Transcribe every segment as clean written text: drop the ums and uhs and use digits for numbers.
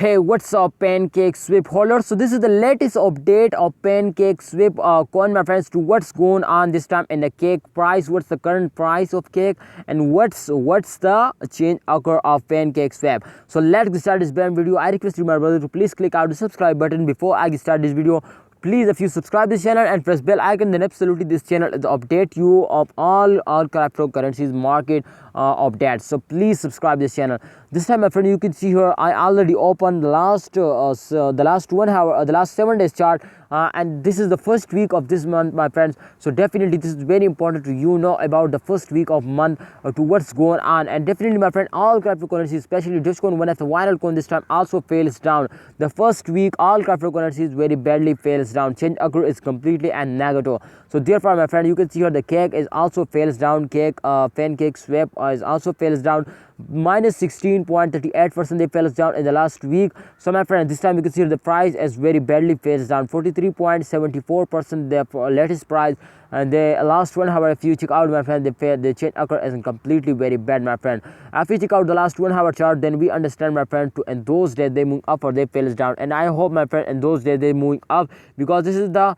Hey, what's up, Pancakeswap holders? So this is the latest update of Pancakeswap coin, my friends, to what's going on this time in the cake price, what's the current price of cake, and what's the change occur of Pancakeswap. So let's start this brand video. I request you, my brother, to please click out the subscribe button before I start this video. Please, if you subscribe this channel and press bell icon, then absolutely this channel will update you of all cryptocurrencies market updates. So please subscribe this channel. This time, my friend, you can see here I already opened the last 1 hour, the last 7 days chart, and this is the first week of this month, my friends. So definitely this is very important to know about the first week of month to what's going on. And definitely, my friend, all cryptocurrencies, especially Dogecoin, one of the viral coin this time, also fails down. The first week all cryptocurrencies very badly fails down. Change occur is completely and negative. So therefore, my friend, you can see here the cake is also fails down. Pancakeswap is also fails down. Minus 16.38% they fell down in the last week. So my friend, this time you can see the price is very badly fails down. 43.74% their latest price, and the last 1 hour, if you check out, my friend, the change occur is completely very bad, my friend. If you check out the last 1 hour chart, then we understand, my friend, to in those days they move up or they fails down. And I hope, my friend, in those days they moving up, because this is the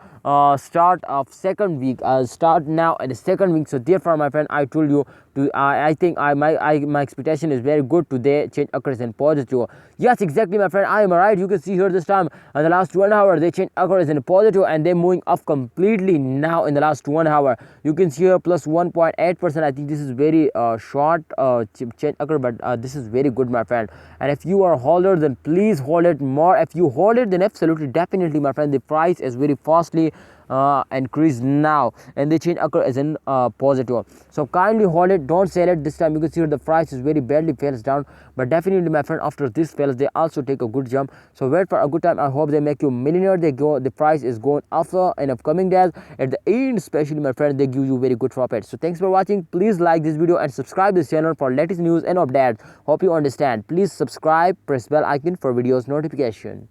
start of second week, start now at the second week. So therefore, my friend, I told you to I think my expectation is very good today. Change occurs in positive. Yes, exactly, my friend, I am right. You can see here this time in the last 1 hour they change occurs in positive, and they're moving up completely now in the last 1 hour. You can see here plus 1.8%. I think this is very short change occur, but this is very good, my friend. And if you are a holder, then please hold it more. If you hold it, then absolutely definitely, my friend, the price is very fastly increase now, and the change occur is in positive. So kindly hold it, don't sell it. This time you can see the price is very badly fails down, but definitely, my friend, after this fails they also take a good jump. So wait for a good time. I hope they make you millionaire. The price is going after in upcoming days. At the end, especially, my friend, they give you very good profit. So thanks for watching. Please like this video and subscribe this channel for latest news and updates. Hope you understand. Please subscribe, press bell icon for videos notification.